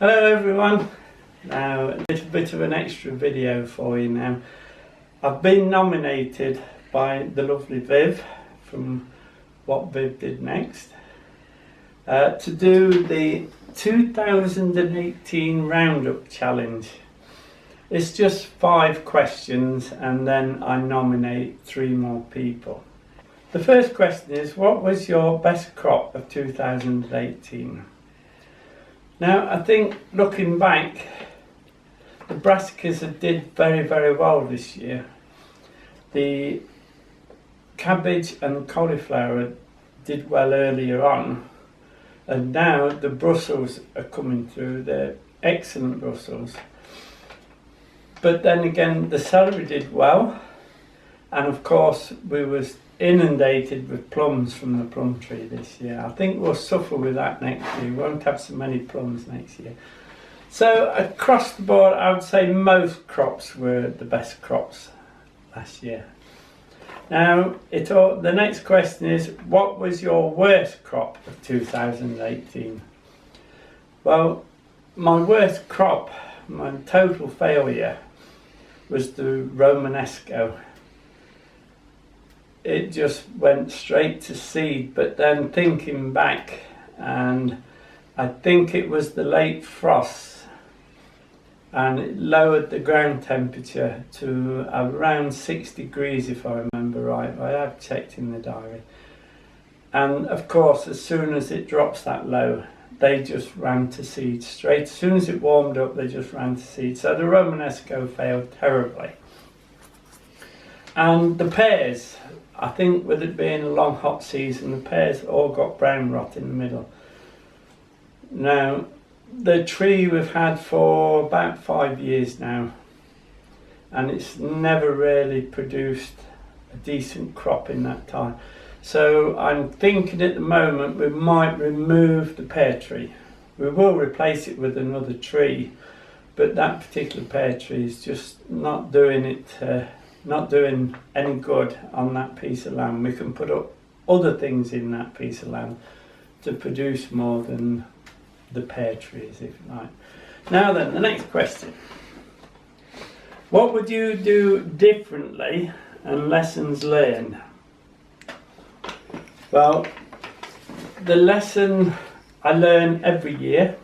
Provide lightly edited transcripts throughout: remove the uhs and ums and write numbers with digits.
Hello everyone. Now a little bit of an extra video for you now. I've been nominated by the lovely Viv from What Viv Did Next to do the 2018 Roundup challenge. It's just 5 questions and then I nominate 3 more people. The first question is, what was your best crop of 2018? Now, I think looking back, the brassicas did very well this year. The cabbage and cauliflower did well earlier on, and now the Brussels are coming through. They're excellent Brussels. But then again, the celery did well, and of course we was inundated with plums from the plum tree this year. I think we'll suffer with that next year. We won't have so many plums next year. So across the board, I would say most crops were the best crops last year. Now, the next question is, what was your worst crop of 2018? Well, my worst crop, my total failure, was the Romanesco. It just went straight to seed, but then thinking back, and I think it was the late frosts, and it lowered the ground temperature to around 6 degrees if I remember right. I have checked in the diary. And of course, as soon as it drops that low, they just ran to seed straight. As soon as it warmed up, they just ran to seed. So the Romanesco failed terribly. And the pears, I think with it being a long hot season, the pears all got brown rot in the middle. Now, the tree we've had for about 5 years now, and it's never really produced a decent crop in that time. So I'm thinking at the moment we might remove the pear tree. We will replace it with another tree, but that particular pear tree is just not doing it. Not doing any good on that piece of land. We can put up other things in that piece of land to produce more than the pear trees, if you like. Now then, the next question. What would you do differently and lessons learned? Well, the lesson I learn every year,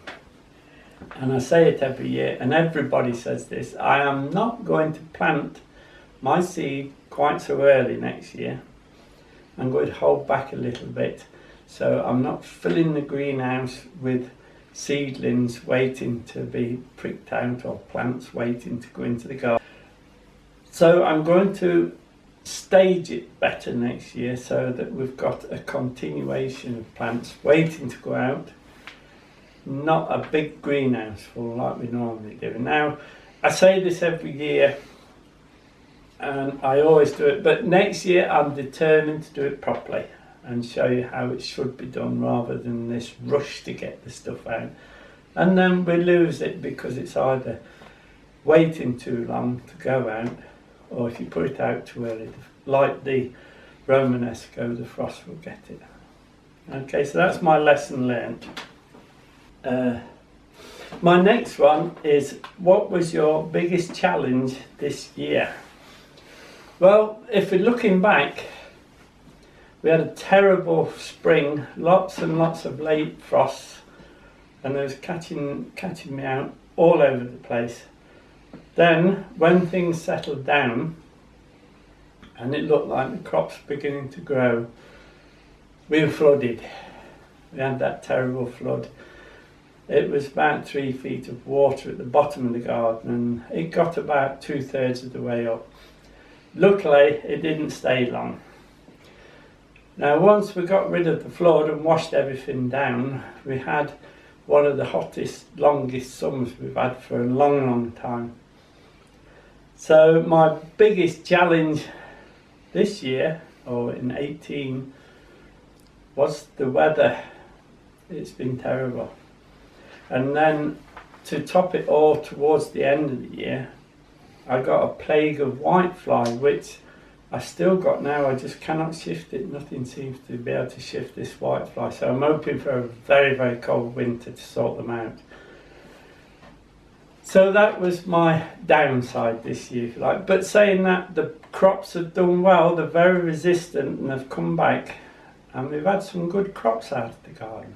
and I say it every year, and everybody says this, I am not going to plant my seed quite so early next year. I'm going to hold back a little bit, so I'm not filling the greenhouse with seedlings waiting to be pricked out or plants waiting to go into the garden. So I'm going to stage it better next year so that we've got a continuation of plants waiting to go out, not a big greenhouse full like we normally do. Now, I say this every year, and I always do it, but next year I'm determined to do it properly and show you how it should be done rather than this rush to get the stuff out. And then we lose it because it's either waiting too long to go out, or if you put it out too early, like the Romanesco, the frost will get it. Okay, so that's my lesson learned. My next one is, what was your biggest challenge this year? Well, if we're looking back, we had a terrible spring, lots and lots of late frosts, and it was catching me out all over the place. Then, when things settled down, and it looked like the crops beginning to grow, we were flooded. We had that terrible flood. It was about 3 feet of water at the bottom of the garden, and it got about 2/3 of the way up. Luckily, it didn't stay long. Now, once we got rid of the flood and washed everything down, we had one of the hottest, longest summers we've had for a long time. So my biggest challenge this year, or in 18, was the weather. It's been terrible. And then to top it all, towards the end of the year, I got a plague of whitefly, which I still got now. I just cannot shift it. Nothing seems to be able to shift this whitefly. So I'm hoping for a very cold winter to sort them out. So that was my downside this year, if you like. But saying that, the crops have done well, they're very resistant and they've come back, and we've had some good crops out of the garden.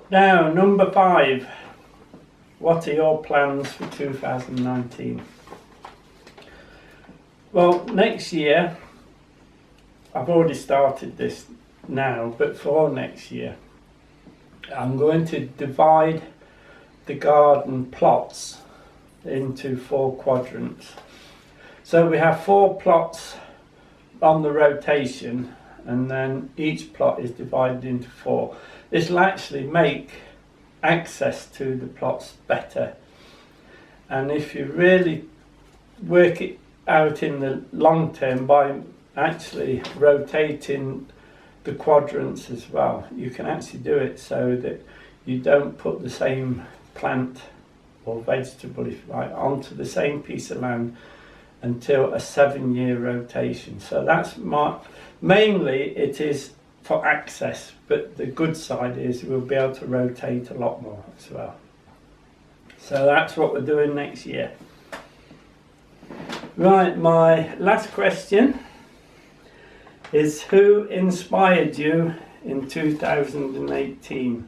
Now, number 5. What are your plans for 2019? Well, next year, I've already started this now, but for next year, I'm going to divide the garden plots into 4 quadrants. So we have 4 plots on the rotation, and then each plot is divided into 4. This will actually make access to the plots better, and if you really work it out in the long term by actually rotating the quadrants as well, you can actually do it so that you don't put the same plant or vegetable, if you like, onto the same piece of land until a 7-year rotation. So that's mainly it is for access, but the good side is we'll be able to rotate a lot more as well. So that's what we're doing next year. Right, my last question is, who inspired you in 2018?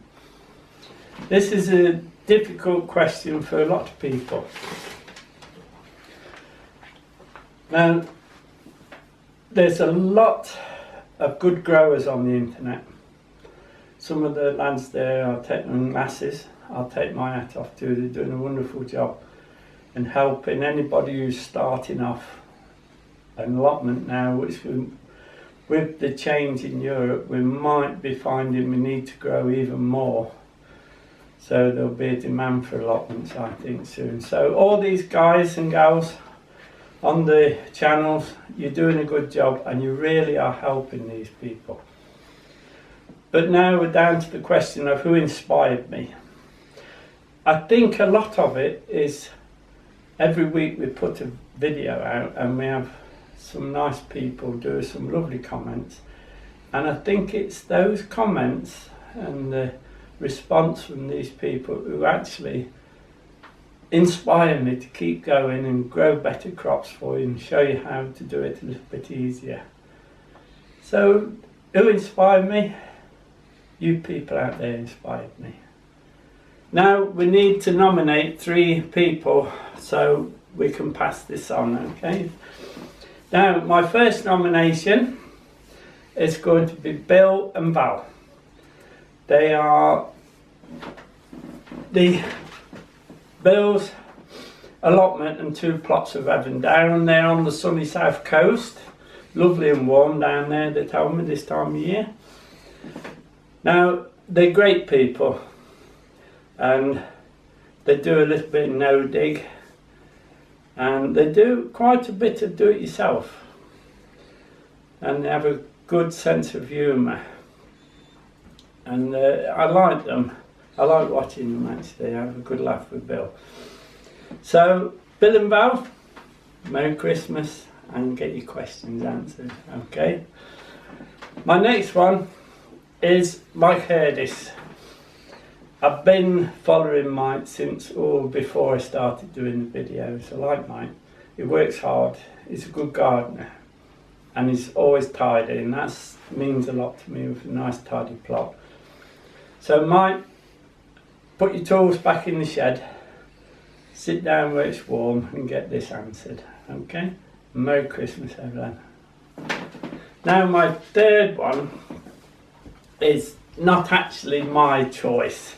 This is a difficult question for a lot of people. Now, there's a lot of good growers on the internet. Some of the lads there are taking classes. I'll take my hat off to. They're doing a wonderful job and helping anybody who's starting off. An allotment now, which with the change in Europe, we might be finding we need to grow even more. So there'll be a demand for allotments, I think, soon. So all these guys and gals on the channels, you're doing a good job and you really are helping these people. But now we're down to the question of who inspired me. I think a lot of it is every week we put a video out and we have some nice people do some lovely comments. And I think it's those comments and the response from these people who actually inspire me to keep going and grow better crops for you and show you how to do it a little bit easier. So, who inspired me? You people out there inspired me. Now we need to nominate 3 people so we can pass this on, okay? Now, my first nomination is going to be Bill and Val. They are the Bill's allotment and 2 plots of heaven down there on the sunny south coast. Lovely and warm down there, they tell me, this time of year. Now, they're great people and they do a little bit of no-dig and they do quite a bit of do-it-yourself, and they have a good sense of humour, and I like them. I like watching them actually. I have a good laugh with Bill. So, Bill and Val, Merry Christmas and get your questions answered, okay? My next one is Mike Herdis. I've been following Mike since before I started doing the videos. I like Mike. He works hard, he's a good gardener, and he's always tidy, and that means a lot to me with a nice tidy plot. So Mike, put your tools back in the shed, sit down where it's warm and get this answered, okay? Merry Christmas everyone. Now my third one is not actually my choice.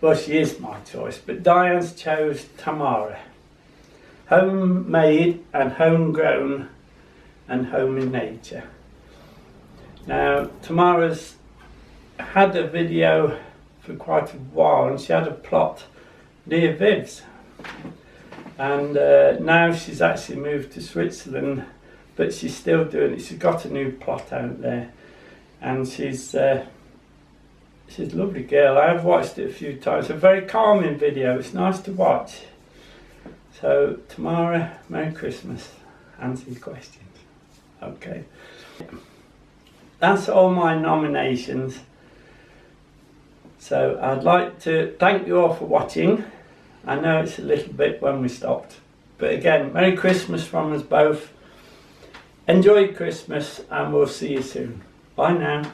Well, she is my choice, but Diane's chose Tamara. Homemade and homegrown and home in nature. Now, Tamara's had a video for quite a while and she had a plot near Viv's. And now she's actually moved to Switzerland, but she's still doing it. She's got a new plot out there and she's a lovely girl. I have watched it a few times. A very calming video. It's nice to watch. So, Tamara, Merry Christmas. Answer your questions. Okay. That's all my nominations. So I'd like to thank you all for watching. I know it's a little bit when we stopped, but again, Merry Christmas from us both. Enjoy Christmas and we'll see you soon. Bye now.